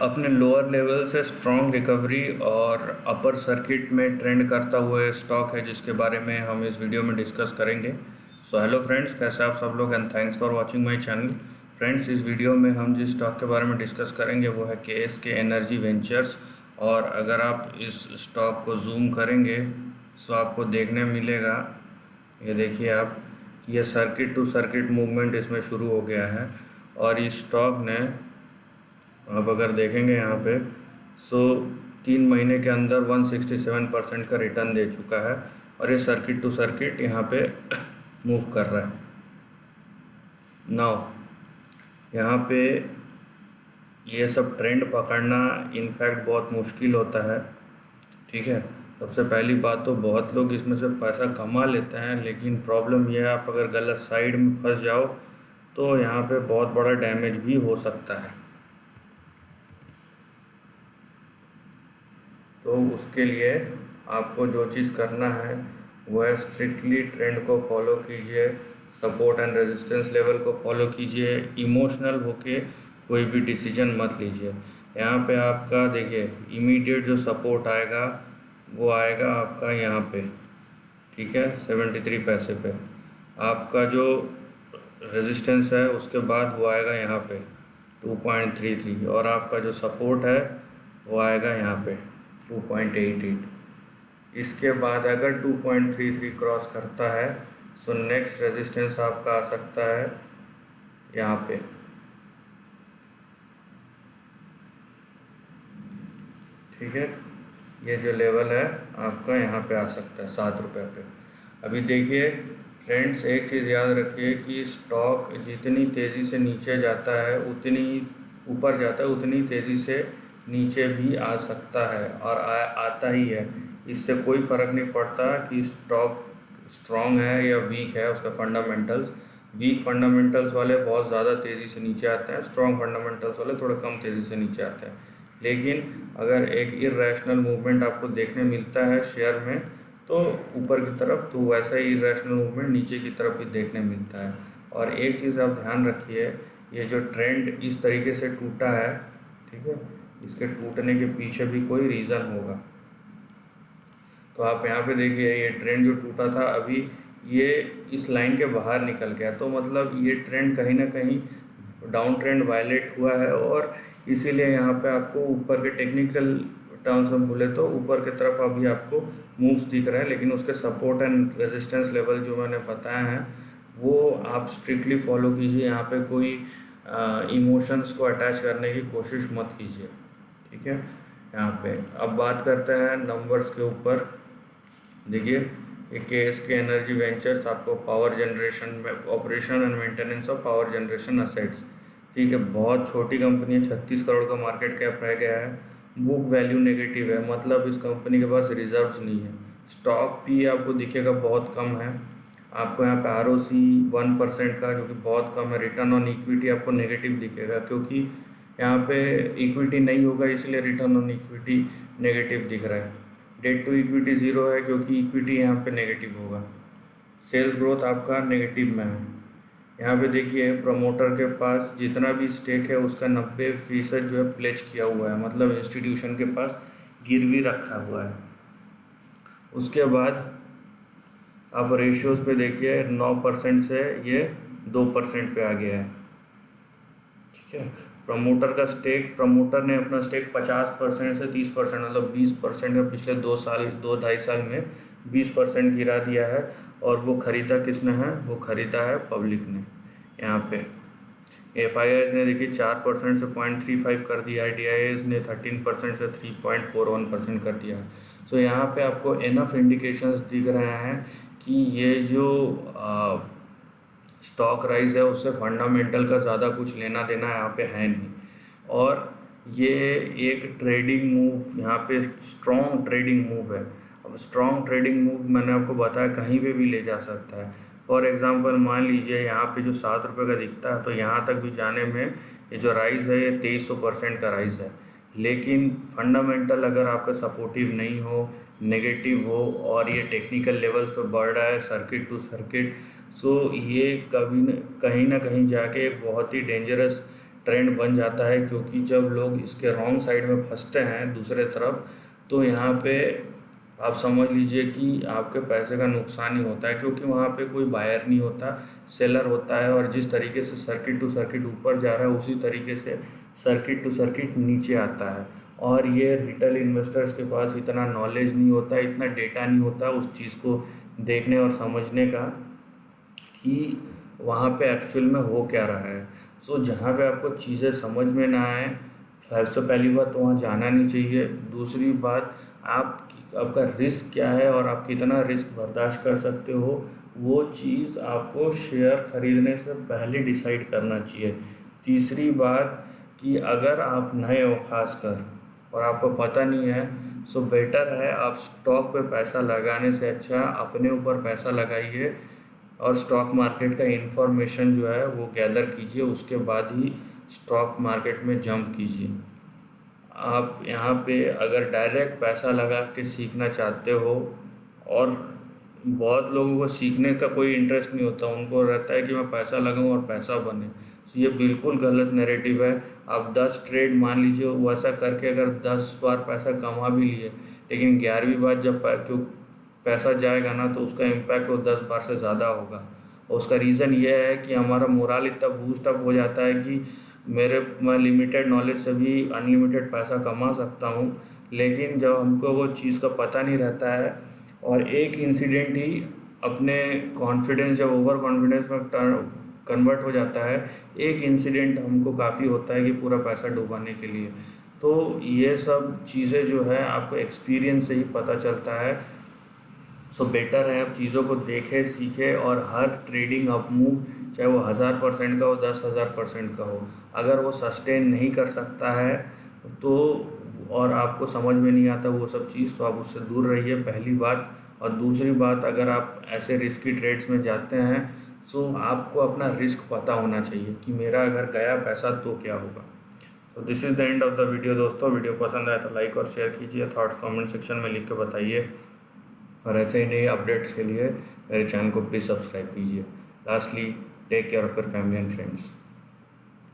अपने lower level से strong recovery और अपर सर्किट में ट्रेंड करता हुआ स्टॉक है, जिसके बारे में हम इस वीडियो में डिस्कस करेंगे। सो हेलो फ्रेंड्स, कैसे आप सब लोग, and thanks for watching my channel. Friends, इस वीडियो में हम जिस स्टॉक के बारे में डिस्कस करेंगे वो है KSK एनर्जी वेंचर्स। और अगर आप इस स्टॉक को जूम करेंगे तो आपको देखने मिलेगा, ये देखिए आप, कि ये सर्किट टू सर्किट मूवमेंट इसमें शुरू हो गया है। और इस स्टॉक ने, आप अगर देखेंगे यहाँ पे, सो 3 महीने के अंदर 167% का रिटर्न दे चुका है। और ये सर्किट टू सर्किट यहाँ पे मूव कर रहा है। नाउ यहाँ पे ये सब ट्रेंड पकड़ना इनफैक्ट बहुत मुश्किल होता है, ठीक है। सबसे पहली बात तो बहुत लोग इसमें से पैसा कमा लेते हैं, लेकिन प्रॉब्लम यह है, आप अगर गलत साइड में फंस जाओ तो यहाँ पे बहुत बड़ा डैमेज भी हो सकता है। तो उसके लिए आपको जो चीज़ करना है वो है स्ट्रिक्टली ट्रेंड को फॉलो कीजिए, सपोर्ट एंड रेजिस्टेंस लेवल को फॉलो कीजिए, इमोशनल होके कोई भी डिसीजन मत लीजिए। यहाँ पे आपका देखिए, इमीडिएट जो सपोर्ट आएगा वो आएगा आपका यहाँ पे, ठीक है, 73 पैसे पे। आपका जो रेजिस्टेंस है उसके बाद वो आएगा यहाँ पे 2.33, और आपका जो सपोर्ट है वो आएगा यहाँ पे 2.88। इसके बाद अगर 2.33 क्रॉस करता है सो नेक्स्ट रेजिस्टेंस आपका आ सकता है यहाँ पे, ठीक है। ये जो लेवल है आपका यहाँ पे आ सकता है 7 रुपये पे। अभी देखिए फ्रेंड्स, एक चीज़ याद रखिए कि स्टॉक जितनी तेज़ी से नीचे जाता है उतनी ऊपर जाता है, उतनी तेज़ी से नीचे भी आ सकता है, और आता ही है। इससे कोई फ़र्क नहीं पड़ता कि स्टॉक स्ट्रॉन्ग है या वीक है, उसका फंडामेंटल्स। वीक फंडामेंटल्स वाले बहुत ज़्यादा तेज़ी से नीचे आते हैं, स्ट्रॉन्ग फंडामेंटल्स वाले थोड़ा कम तेज़ी से नीचे आते हैं। लेकिन अगर एक इर्रेशनल मूवमेंट आपको देखने मिलता है शेयर में तो ऊपर की तरफ, तो वैसा ही इर्रेशनल मूवमेंट नीचे की तरफ भी देखने मिलता है। और एक चीज़ आप ध्यान रखिए, ये जो ट्रेंड इस तरीके से टूटा है, ठीक है, इसके टूटने के पीछे भी कोई रीज़न होगा। तो आप यहाँ पे देखिए, ये ट्रेंड जो टूटा था अभी ये इस लाइन के बाहर निकल गया, तो मतलब ये ट्रेंड कहीं ना कहीं डाउन ट्रेंड वायलेट हुआ है। और इसीलिए यहाँ पे आपको ऊपर के टेक्निकल टर्म्स में बोले तो ऊपर की तरफ अभी आपको मूव्स दिख रहे हैं, लेकिन उसके सपोर्ट एंड रेजिस्टेंस लेवल जो मैंने बताया है वो आप स्ट्रिक्टली फॉलो कीजिए। यहाँ पे कोई इमोशंस को अटैच करने की कोशिश मत कीजिए, ठीक है। यहाँ पे अब बात करते हैं नंबर्स के ऊपर। देखिए, ये KSK एनर्जी वेंचर्स आपको पावर जनरेशन में, operation and maintenance of power generation assets, ठीक है, बहुत छोटी कंपनी है, 36 करोड़ का मार्केट कैप रह गया है। बुक वैल्यू नेगेटिव है, मतलब इस कंपनी के पास रिजर्व्स नहीं है। स्टॉक भी आपको दिखेगा बहुत कम है। आपको यहाँ पे ROC 1% का, जो कि बहुत कम है। रिटर्न ऑन इक्विटी आपको नेगेटिव दिखेगा, क्योंकि यहाँ पे इक्विटी नहीं होगा, इसलिए रिटर्न ऑन इक्विटी नेगेटिव दिख रहा है। डेट टू इक्विटी 0 है, क्योंकि इक्विटी यहाँ पे नेगेटिव होगा। सेल्स ग्रोथ आपका नेगेटिव में है। यहाँ पे देखिए, प्रमोटर के पास जितना भी स्टेक है उसका 90% जो है प्लेज किया हुआ है, मतलब इंस्टीट्यूशन के पास गिरवी रखा हुआ है। उसके बाद आप रेशियोज़ पे देखिए, 9% से ये 2% पे आ गया है, ठीक है। प्रमोटर का स्टेक, प्रमोटर ने अपना स्टेक 50% से 30%, मतलब 20% का पिछले 2-2.5 साल में 20% गिरा दिया है। और वो ख़रीदा किसने है? वो ख़रीदा है पब्लिक ने। यहाँ पे FIIs ने देखिए 4% से 0.35 कर दिया है, DIIs ने 13% से 3.41% कर दिया है। सो यहाँ पे आपको इनफ इंडिकेशंस दिख रहे हैं कि ये जो स्टॉक राइज है उससे फंडामेंटल का ज़्यादा कुछ लेना देना यहाँ पे है नहीं। और ये एक ट्रेडिंग मूव, यहाँ पे स्ट्रॉन्ग ट्रेडिंग मूव है। अब स्ट्रॉन्ग ट्रेडिंग मूव मैंने आपको बताया कहीं पे भी ले जा सकता है। फॉर एग्जांपल मान लीजिए यहाँ पे जो 7 रुपये का दिखता है, तो यहाँ तक भी जाने में ये जो राइज है ये 2300% का राइज है। लेकिन फंडामेंटल अगर आपका सपोर्टिव नहीं हो, नेगेटिव हो, और ये टेक्निकल लेवल्स पे बढ़ रहा है सर्किट टू सर्किट, सो ये कहीं ना कहीं जाके एक बहुत ही डेंजरस ट्रेंड बन जाता है, क्योंकि जब लोग इसके रॉन्ग साइड में फंसते हैं दूसरे तरफ, तो यहाँ पे आप समझ लीजिए कि आपके पैसे का नुकसान ही होता है, क्योंकि वहाँ पे कोई बायर नहीं होता, सेलर होता है। और जिस तरीके से सर्किट टू सर्किट ऊपर जा रहा है, उसी तरीके से सर्किट टू सर्किट नीचे आता है। और ये रिटेल इन्वेस्टर्स के पास इतना नॉलेज नहीं होता, इतना डेटा नहीं होता उस चीज़ को देखने और समझने का कि वहाँ पे एक्चुअल में हो क्या रहा है। सो जहाँ पे आपको चीज़ें समझ में ना आए, सबसे पहली बात तो वहाँ जाना नहीं चाहिए। दूसरी बात, आपका रिस्क क्या है और आप कितना रिस्क बर्दाश्त कर सकते हो, वो चीज़ आपको शेयर ख़रीदने से पहले डिसाइड करना चाहिए। तीसरी बात कि अगर आप नए हो खासकर और आपको पता नहीं है, सो बेटर है आप स्टॉक पे पैसा लगाने से अच्छा अपने ऊपर पैसा लगाइए और स्टॉक मार्केट का इन्फॉर्मेशन जो है वो गैदर कीजिए, उसके बाद ही स्टॉक मार्केट में जंप कीजिए। आप यहाँ पे अगर डायरेक्ट पैसा लगा के सीखना चाहते हो, और बहुत लोगों को सीखने का कोई इंटरेस्ट नहीं होता, उनको रहता है कि मैं पैसा लगाऊं और पैसा बने, तो ये बिल्कुल गलत नैरेटिव है। आप 10 ट्रेड मान लीजिए, वैसा करके अगर 10 बार पैसा कमा भी लिए, लेकिन 11वीं बार जब क्यों पैसा जाएगा ना, तो उसका इम्पैक्ट वो 10 बार से ज़्यादा होगा। और उसका रीज़न ये है कि हमारा मोरल इतना बूस्टअप हो जाता है कि मैं लिमिटेड नॉलेज से भी अनलिमिटेड पैसा कमा सकता हूँ। लेकिन जब हमको वो चीज़ का पता नहीं रहता है और एक इंसिडेंट ही अपने कॉन्फिडेंस, जब ओवर कॉन्फिडेंस में कन्वर्ट हो जाता है, एक इंसिडेंट हमको काफ़ी होता है कि पूरा पैसा डुबाने के लिए। तो ये सब चीज़ें जो है आपको एक्सपीरियंस से ही पता चलता है। सो बेटर है आप चीज़ों को देखें, सीखें, और हर ट्रेडिंग अप मूव, चाहे वो 1000% का हो, 10,000% का हो, अगर वो सस्टेन नहीं कर सकता है तो, और आपको समझ में नहीं आता वो सब चीज़, तो आप उससे दूर रहिए, पहली बात। और दूसरी बात, अगर आप ऐसे रिस्की ट्रेड्स में जाते हैं, तो आपको अपना रिस्क पता होना चाहिए कि मेरा अगर गया पैसा तो क्या होगा। तो this is the end of the video दोस्तों। वीडियो पसंद आया तो लाइक और शेयर कीजिए, थॉट्स कमेंट सेक्शन में लिख के बताइए, और ऐसे ही नए अपडेट्स के लिए मेरे चैनल को प्लीज़ सब्सक्राइब कीजिए। Lastly, take care of your family and friends.